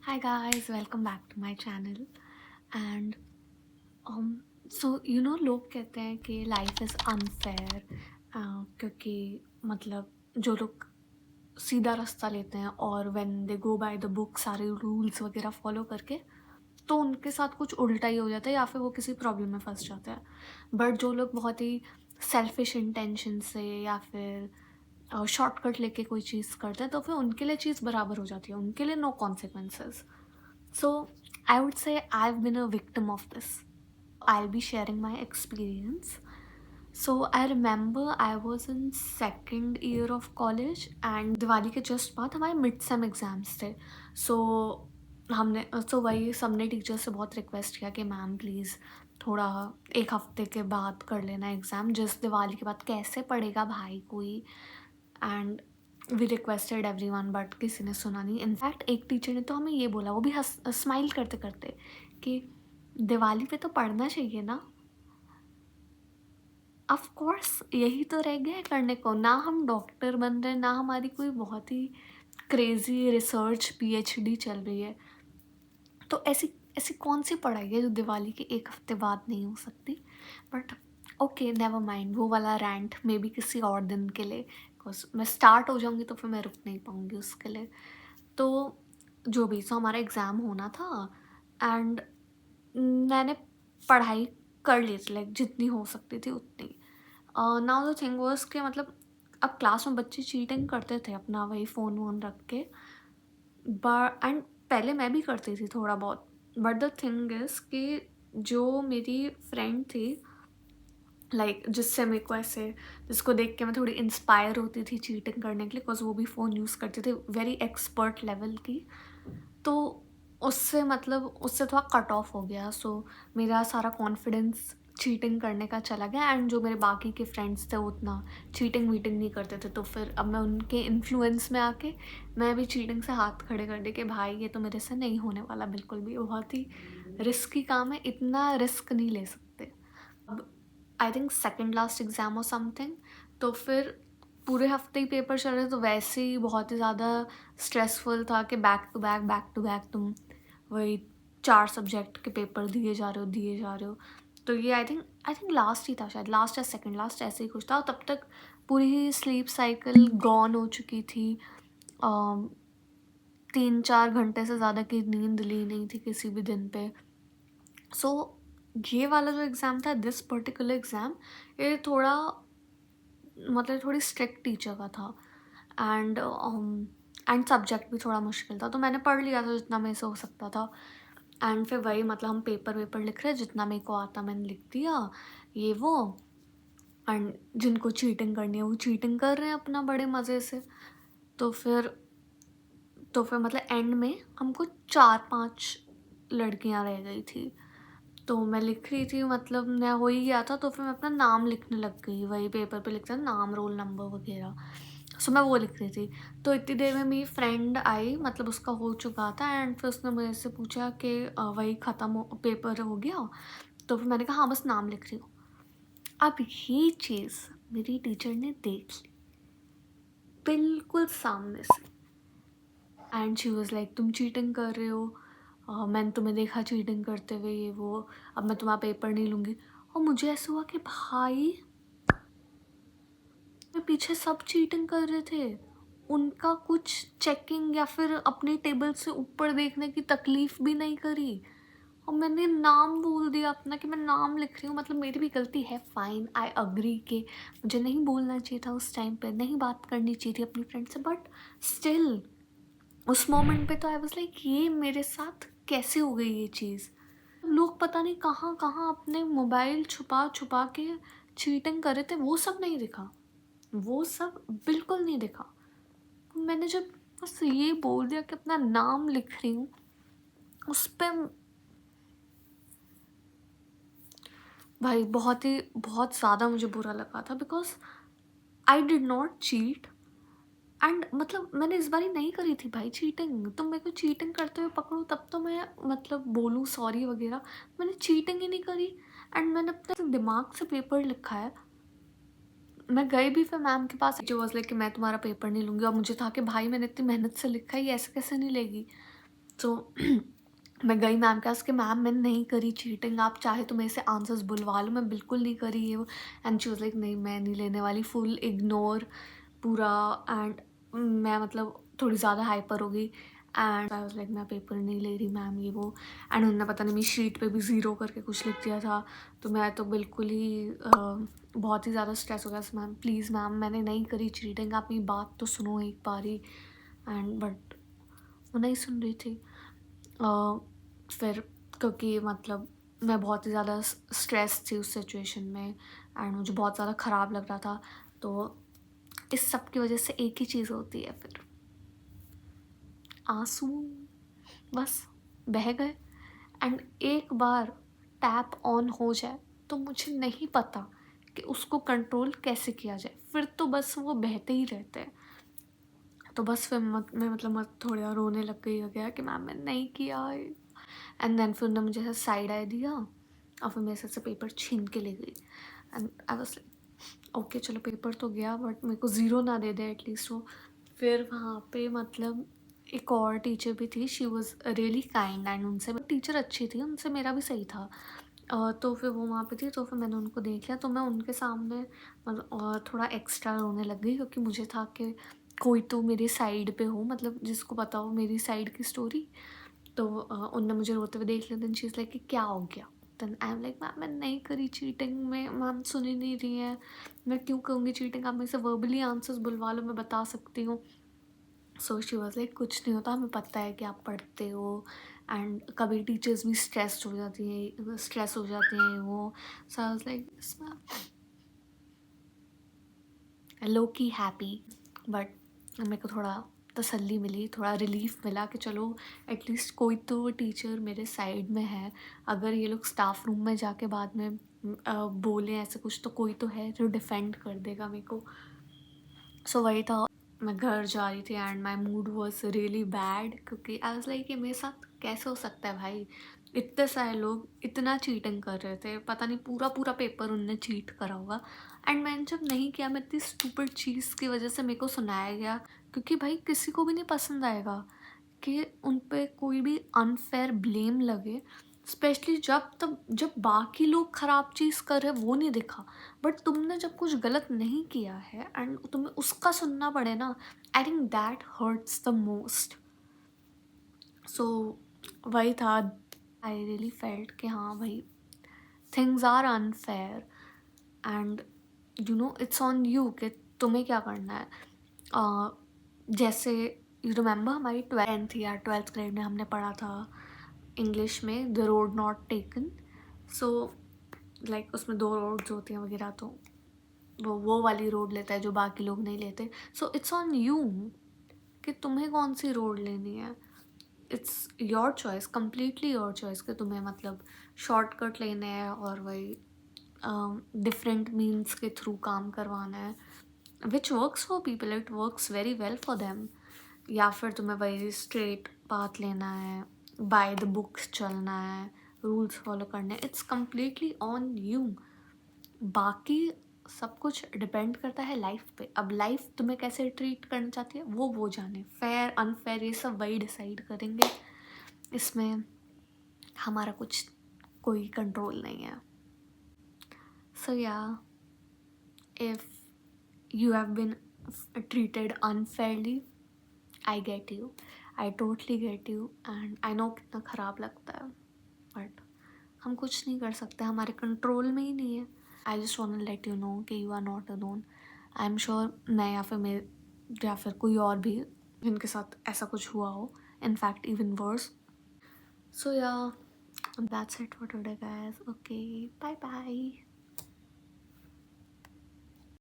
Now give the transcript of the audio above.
Hi guys, welcome back to my channel. And लोग कहते हैं कि लाइफ इज़ अनफेयर क्योंकि मतलब जो लोग सीधा रास्ता लेते हैं और when they go by the book सारे रूल्स वगैरह फॉलो करके तो उनके साथ कुछ उल्टा ही हो जाता है या फिर वो किसी प्रॉब्लम में फंस जाते हैं। बट जो लोग बहुत ही सेल्फिश इंटेंशन से या फिर शॉर्टकट लेके कोई चीज़ करते हैं तो फिर उनके लिए चीज़ बराबर हो जाती है, उनके लिए no consequences. So, I would say I've been a victim of this. I'll be sharing my experience. So, I remember I was in second year of college and Diwali के जस्ट बाद हमारे मिड सेम एग्ज़ाम्स थे। सो वही सबने teacher से बहुत request किया कि मैम प्लीज़ थोड़ा एक हफ्ते के बाद कर लेना एग्ज़ाम, जिस दिवाली के बाद कैसे पढ़ेगा भाई कोई। And we requested everyone but किसी ने सुना नहीं। इनफैक्ट एक टीचर ने तो हमें ये बोला, वो भी हंस स्माइल करते करते, कि दिवाली पे तो पढ़ना चाहिए ना। ऑफ कोर्स यही तो रह गया है करने को, ना हम डॉक्टर बन रहे, ना हमारी कोई बहुत ही क्रेजी रिसर्च पीएचडी चल रही है। तो ऐसी ऐसी कौन सी पढ़ाई है जो दिवाली के एक हफ्ते बाद नहीं हो सकती। बट ओके, नेवर माइंड, वो वाला रैंट मे बी किसी और दिन के लिए, बिकॉज मैं स्टार्ट हो जाऊँगी तो फिर मैं रुक नहीं पाऊँगी उसके लिए। तो जो भी, सो हमारा एग्ज़ाम होना था एंड मैंने पढ़ाई कर ली थी, लाइक जितनी हो सकती थी उतनी। नाउ द थिंग वाज कि मतलब अब क्लास में बच्चे चीटिंग करते थे अपना वही फ़ोन वोन रख के, एंड पहले मैं भी करती थी थोड़ा बहुत। बट द थिंग इज़ कि जो मेरी फ्रेंड थी, जिससे मेरे को ऐसे, जिसको देख के मैं थोड़ी इंस्पायर होती थी चीटिंग करने के लिए, बिकॉज वो भी फ़ोन यूज़ करती थी वेरी एक्सपर्ट लेवल की, तो उससे मतलब उससे थोड़ा कट ऑफ हो गया। सो मेरा सारा कॉन्फिडेंस चीटिंग करने का चला गया एंड जो मेरे बाकी के फ्रेंड्स थे वो उतना चीटिंग वीटिंग नहीं करते थे, तो फिर अब मैं उनके इन्फ्लुएंस में आके मैं भी चीटिंग से हाथ खड़े कर दे कि भाई ये तो मेरे से नहीं होने वाला बिल्कुल भी, बहुत ही रिस्की काम है, इतना रिस्क नहीं ले सकते। अब I think second last exam और समथिंग, तो फिर पूरे हफ्ते ही पेपर चल रहे, तो वैसे ही बहुत ही ज़्यादा स्ट्रेसफुल था कि बैक टू बैक तुम वही 4 सब्जेक्ट के पेपर दिए जा रहे हो। तो ये आई थिंक लास्ट ही था शायद, लास्ट या सेकंड लास्ट ऐसे ही कुछ था, और तब तक पूरी ही स्लीप साइकिल गॉन हो चुकी थी। 3-4 घंटे से ज़्यादा की नींद ली नहीं थी किसी भी दिन पे। सो ये वाला जो एग्ज़ाम था, दिस पर्टिकुलर एग्ज़ाम, ये थोड़ा मतलब थोड़ी स्ट्रिक्ट टीचर का था एंड सब्जेक्ट भी थोड़ा मुश्किल था, तो मैंने पढ़ लिया था जितना मेरे से हो सकता था। एंड फिर वही मतलब हम पेपर वेपर लिख रहे, जितना मेरे को आता मैंने लिख दिया ये वो। एंड जिनको चीटिंग करनी है वो चीटिंग कर रहे हैं अपना बड़े मज़े से। तो फिर मतलब एंड में हमको 4-5 लड़कियां रह गई थी, तो मैं लिख रही थी, मतलब मैं हो ही गया था, तो फिर मैं अपना नाम लिखने लग गई, वही पेपर पे लिखते हैं नाम, रोल नंबर वगैरह। सो मैं वो लिख रही थी, तो इतनी देर में मेरी फ्रेंड आई, मतलब उसका हो चुका था, एंड फिर उसने मुझे से पूछा कि वही ख़त्म हो, पेपर हो गया? तो फिर मैंने कहा हाँ बस नाम लिख रही हूँ। अब ये चीज़ मेरी टीचर ने देख ली बिल्कुल सामने से, एंड शी वाज लाइक तुम चीटिंग कर रहे हो, मैंने तुम्हें देखा चीटिंग करते हुए ये वो, अब मैं तुम्हारा पेपर नहीं लूँगी। और मुझे ऐसा हुआ कि भाई मेरे पीछे सब चीटिंग कर रहे थे, उनका कुछ चेकिंग या फिर अपनी टेबल से ऊपर देखने की तकलीफ भी नहीं करी, और मैंने नाम बोल दिया अपना कि मैं नाम लिख रही हूँ। मतलब मेरी भी गलती है, फाइन, आई अग्री कि मुझे नहीं बोलना चाहिए था उस टाइम पे, नहीं बात करनी चाहिए थी अपनी फ्रेंड से, बट स्टिल उस मोमेंट पे तो आई वाज लाइक ये मेरे साथ कैसे हो गई ये चीज़। लोग पता नहीं कहाँ कहाँ अपने मोबाइल छुपा छुपा के चीटिंग कर रहे थे, वो सब नहीं दिखा, वो सब बिल्कुल नहीं दिखा। मैंने जब बस ये बोल दिया कि अपना नाम लिख रही हूँ, उस पर भाई बहुत ज़्यादा मुझे बुरा लगा था, because I did not cheat. And मतलब मैंने इस बारी नहीं करी थी भाई चीटिंग, तुम मेरे को चीटिंग करते हुए पकड़ो तब तो मैं मतलब बोलूँ सॉरी वगैरह, मैंने चीटिंग ही नहीं करी। एंड मैंने अपने दिमाग से पेपर लिखा है। मैं गई भी फिर मैम के पास, जो वाज लाइक कि मैं तुम्हारा पेपर नहीं लूँगी, और मुझे था कि भाई मैंने इतनी मेहनत से लिखा है, ये ऐसे कैसे नहीं लेगी। सो मैं गई मैम के पास कि मैम मैंने नहीं करी चीटिंग, आप चाहे तो मेरे से आंसर्स बुलवा लो, मैं बिल्कुल नहीं करी ये वो। एंड शी वाज लाइक नहीं मैं नहीं लेने वाली, फुल इग्नोर पूरा। एंड मैं मतलब थोड़ी ज़्यादा हाइपर हो गई एंड आई वाज लाइक मैं पेपर नहीं ले रही मैम ये वो। एंड उन्होंने पता नहीं मेरी शीट पे भी ज़ीरो करके कुछ लिख दिया था। तो मैं तो बिल्कुल ही बहुत ही ज़्यादा स्ट्रेस हो गया। मैम प्लीज़ मैम मैंने नहीं करी चीटिंग, आप मेरी बात तो सुनो एक बार ही। एंड बट वो नहीं सुन रही थी। फिर क्योंकि मतलब मैं बहुत ही ज़्यादा स्ट्रेस थी उस सिचुएशन में एंड मुझे बहुत ज़्यादा ख़राब लग रहा था। तो इस सब की वजह से एक ही चीज़ होती है, फिर आंसू बस बह गए। एंड एक बार टैप ऑन हो जाए तो मुझे नहीं पता कि उसको कंट्रोल कैसे किया जाए, फिर तो बस वो बहते ही रहते हैं। तो बस फिर मैं मतलब मत थोड़ा रोने लग गई हो गया कि मैम मैंने नहीं किया। एंड देन फिर उन्होंने मुझे ऐसा साइड आई दिया और फिर मेरे से पेपर छीन के ले गई। And I was like okay चलो पेपर तो गया बट मेरे को ज़ीरो ना दे दे एटलीस्ट वो। फिर वहाँ पे मतलब एक और टीचर भी थी, she was really kind and उनसे टीचर अच्छी थी, उनसे मेरा भी सही था। तो फिर वो वहाँ पे थी तो फिर मैंने उनको देख लिया, तो मैं उनके सामने मतलब और थोड़ा एक्स्ट्रा रोने लग गई क्योंकि मुझे था कि कोई तो मेरे साइड पे हो, मतलब जिसको पता हो मेरी साइड की स्टोरी। तो उनने मुझे रोते हुए देख लिया। देन शी इज़ लाइक कि क्या हो गया। Then I am like ma'am मैंने नहीं करी चीटिंग में, मैम सुन ही नहीं रही है, मैं क्यों कहूँगी चीटिंग, आप मेरे से वर्बली आंसर्स बुलवा लो मैं बता सकती हूँ। सो शी वाज लाइक कुछ नहीं होता, हमें पता है कि आप पढ़ते हो एंड कभी टीचर्स भी स्ट्रेस हो जाती हैं वो। सो आई वाज लाइक लो की हैप्पी। बट मेरे को थोड़ा तसल्ली मिली, थोड़ा रिलीफ मिला कि चलो एटलीस्ट कोई तो टीचर मेरे साइड में है। अगर ये लोग स्टाफ रूम में जाके बाद में बोले ऐसे कुछ तो कोई तो है जो डिफेंड कर देगा मेरे को। सो वही था। मैं घर जा रही थी and my mood was really bad क्योंकि आई वाज लाइक ये मेरे साथ कैसे हो सकता है भाई, इतने सारे लोग इतना चीटिंग कर रहे थे, पता नहीं पूरा पूरा पेपर उनने चीट करा होगा। एंड मैंने जब नहीं किया, मैं इतनी स्टूपिड चीज़ की वजह से मेरे को सुनाया गया, क्योंकि भाई किसी को भी नहीं पसंद आएगा कि उन पे कोई भी अनफेयर ब्लेम लगे, स्पेशली जब बाकी लोग ख़राब चीज़ कर रहे वो नहीं दिखा, बट तुमने जब कुछ गलत नहीं किया है एंड तुम्हें उसका सुनना पड़े ना, I think that hurts the most. So वही था, आई रियली फेल्ट कि हाँ भाई things are unfair and you know it's on you कि तुम्हें क्या करना है। जैसे यू रिमेंबर हमारी 12th या 12th ग्रेड में हमने पढ़ा था इंग्लिश में the road not taken. So like उसमें 2 रोड्स होती हैं वगैरह, तो वो वाली रोड लेता है जो बाकी लोग नहीं लेते। सो इट्स ऑन यू कि तुम्हें कौन सी रोड लेनी है। It's your choice, completely your choice कि तुम्हें मतलब शॉर्टकट लेने हैं और वही डिफरेंट मीन्स के थ्रू काम करवाना है, which works for people, it works very well for them. या फिर तुम्हें वही स्ट्रेट पाथ लेना है, बाय द बुक्स चलना है, रूल्स फॉलो करने, इट्स कम्प्लीटली ऑन यू। बाकी सब कुछ डिपेंड करता है लाइफ पे। अब लाइफ तुम्हें कैसे ट्रीट करना चाहती है वो जाने, फेयर अनफेयर ये सब वही डिसाइड करेंगे, इसमें हमारा कुछ कोई कंट्रोल नहीं है। सो या if you have been treated unfairly, I get you, I totally get you and I know कितना ख़राब लगता है, बट हम कुछ नहीं कर सकते, हमारे कंट्रोल में ही नहीं है। I just want to let you know कि you are not alone. I am sure मैं या फिर कोई और भी जिनके साथ ऐसा कुछ हुआ हो, इनफैक्ट इवन वर्स। सो या that's it for today guys. Okay bye bye.